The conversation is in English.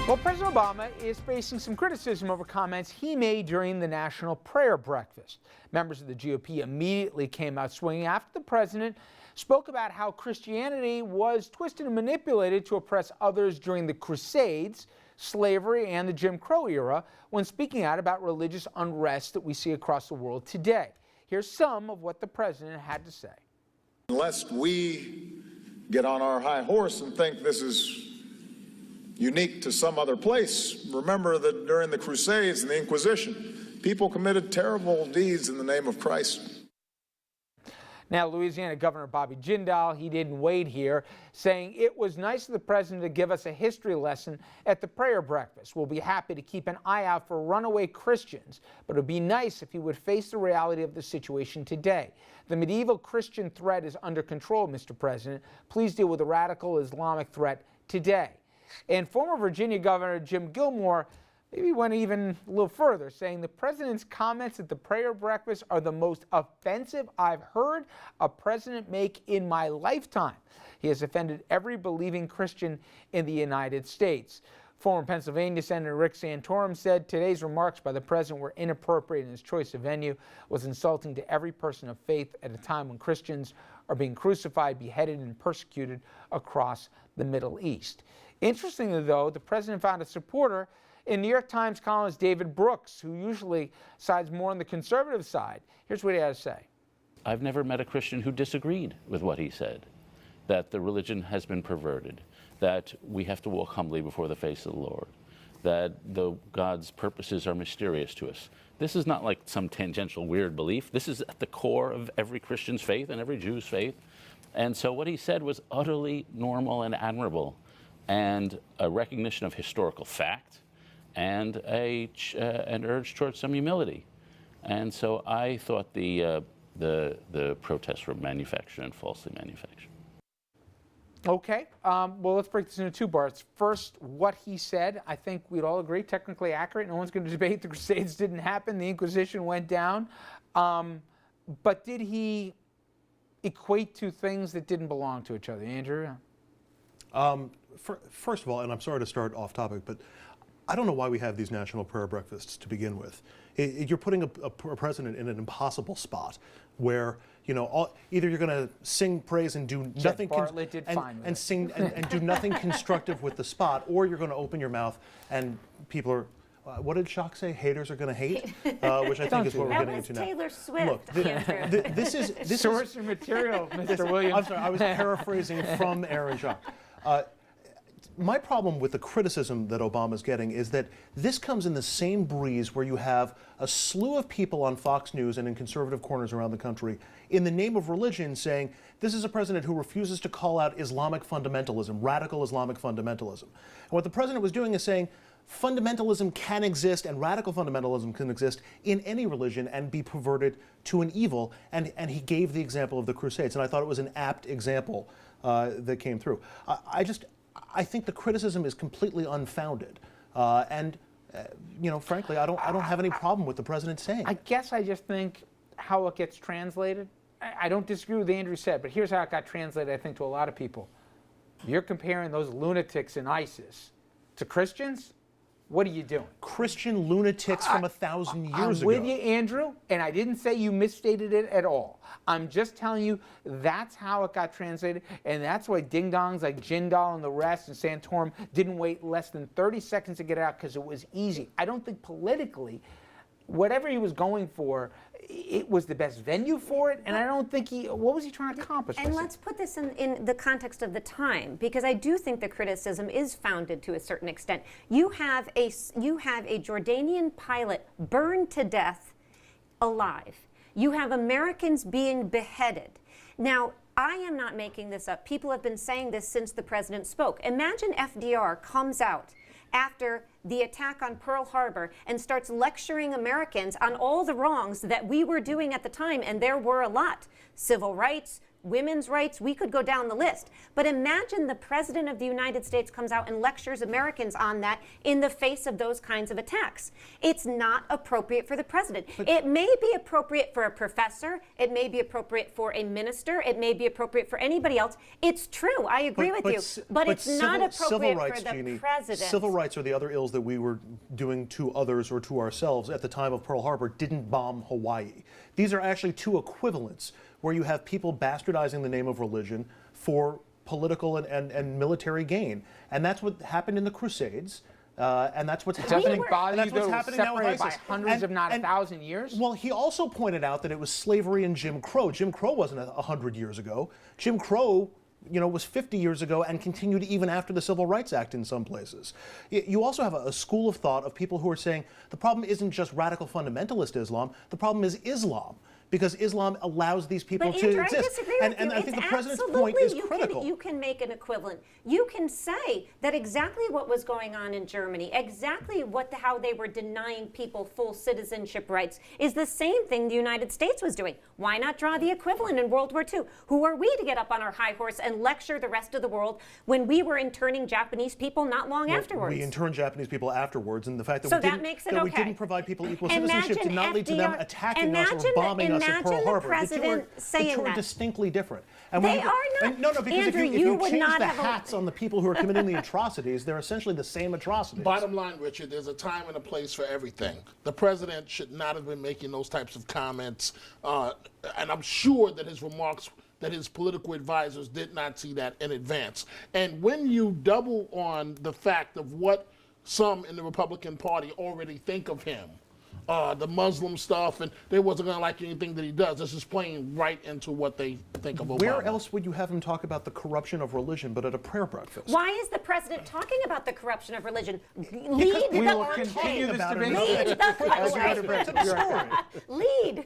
Well, President Obama is facing some criticism over comments he made during the National Prayer Breakfast. Members of the GOP immediately came out swinging after the president spoke about how Christianity was twisted and manipulated to oppress others during the Crusades, slavery, and the Jim Crow era, when speaking out about religious unrest that we see across the world today. Here's some of what the president had to say. Lest we get on our high horse and think this is unique to some other place, remember that during the Crusades and the Inquisition, people committed terrible deeds in the name of Christ. Now, Louisiana Governor Bobby Jindal, he didn't wait here, saying it was nice of the president to give us a history lesson at the prayer breakfast. We'll be happy to keep an eye out for runaway Christians, but it would be nice if he would face the reality of the situation today. The medieval Christian threat is under control, Mr. President. Please deal with the radical Islamic threat today. And former Virginia Governor Jim Gilmore maybe went even a little further, saying the president's comments at the prayer breakfast are the most offensive I've heard a president make in my lifetime. He has offended every believing Christian in the United States. Former Pennsylvania Senator Rick Santorum said today's remarks by the president were inappropriate and his choice of venue was insulting to every person of faith at a time when Christians are being crucified, beheaded, and persecuted across the Middle East. Interestingly, though, the president found a supporter in New York Times columnist David Brooks, who usually sides more on the conservative side. Here's what he had to say. I've never met a Christian who disagreed with what he said, that the religion has been perverted, that we have to walk humbly before the face of the Lord, that God's purposes are mysterious to us. This is not like some tangential weird belief. This is at the core of every Christian's faith and every Jew's faith. And so what he said was utterly normal and admirable, and a recognition of historical fact, and an urge towards some humility. And so I thought the protests were manufactured and falsely manufactured. Okay, well, let's break this into two parts. First, what he said, I think we'd all agree, technically accurate. No one's going to debate the Crusades didn't happen, the Inquisition went down. But did he equate to things that didn't belong to each other? Andrew? First of all, and I'm sorry to start off topic, but I don't know why we have these national prayer breakfasts to begin with. You're putting a president in an impossible spot where, you know, either you're going to sing praise and do nothing and do nothing constructive with the spot, or you're going to open your mouth and people are. What did Jacques say? Haters are going to hate, which I think is what we're getting into now. Taylor Swift. Look, this is source of material, Mr. Williams. I'm sorry, I was paraphrasing from Aaron Jacques. My problem with the criticism that Obama's getting is that this comes in the same breeze where you have a slew of people on Fox News and in conservative corners around the country in the name of religion saying this is a president who refuses to call out Islamic fundamentalism, radical Islamic fundamentalism. And what the president was doing is saying fundamentalism can exist and radical fundamentalism can exist in any religion and be perverted to an evil. And he gave the example of the Crusades. And I thought it was an apt example that came through. I think the criticism is completely unfounded, you know, frankly, I don't have any problem with the president saying. I guess I just think how it gets translated. I don't disagree with what Andrew said, but here's how it got translated. I think to a lot of people, you're comparing those lunatics in ISIS to Christians. What are you doing? Christian lunatics from 1,000 years ago. I'm with ago. you, Andrew, and I didn't say you misstated it at all. I'm just telling you that's how it got translated, and that's why ding-dongs like Jindal and the rest and Santorum didn't wait less than 30 seconds to get it out because it was easy. I don't think politically, whatever he was going for, it was the best venue for it, and I don't think what was he trying to accomplish? And let's put this in the context of the time, because I do think the criticism is founded to a certain extent. You have a Jordanian pilot burned to death alive. You have Americans being beheaded. Now, I am not making this up. People have been saying this since the president spoke. Imagine FDR comes out after the attack on Pearl Harbor and starts lecturing Americans on all the wrongs that we were doing at the time, and there were a lot. Civil rights, women's rights, we could go down the list. But imagine the President of the United States comes out and lectures Americans on that in the face of those kinds of attacks. It's not appropriate for the President. It may be appropriate for a professor, it may be appropriate for a minister, it may be appropriate for anybody else. It's true, I agree with you, but it's not appropriate for the Jeannie, President. Civil rights are the other ills that we were doing to others or to ourselves at the time of Pearl Harbor didn't bomb Hawaii. These are actually two equivalents where you have people bastardizing the name of religion for political and military gain. And that's what happened in the Crusades. And that's what's happening. That's what's happening now with separated by ISIS. hundreds, if not 1,000 years. Well, he also pointed out that it was slavery and Jim Crow. Jim Crow wasn't 100 years ago. Jim Crow, was 50 years ago and continued even after the Civil Rights Act in some places. You also have a school of thought of people who are saying the problem isn't just radical fundamentalist Islam, the problem is Islam. Because Islam allows these people but to Andrew, exist. I disagree with you. I think the president's Absolutely, point is critical. You can make an equivalent. You can say that exactly what was going on in Germany, exactly how they were denying people full citizenship rights, is the same thing the United States was doing. Why not draw the equivalent in World War II? Who are we to get up on our high horse and lecture the rest of the world when we were interning Japanese people not long afterwards? We interned Japanese people afterwards, and the fact that, we didn't provide people equal citizenship did not lead to them attacking us or bombing us at Pearl Harbor. President saying the two are that. distinctly different. And They are not. No, because Andrew, if you you would change not the have hats on the people who are committing the atrocities, they're essentially the same atrocities. Bottom line, Richard, there's a time and a place for everything. The president should not have been making those types of comments, and I'm sure that his remarks, that his political advisors did not see that in advance. And when you double on the fact of what some in the Republican Party already think of him, the Muslim stuff, and they wasn't going to like anything that he does. This is playing right into what they think of Obama. Where else would you have him talk about the corruption of religion but at a prayer breakfast? Why is the president talking about the corruption of religion? We will continue this debate. Lead the Lead.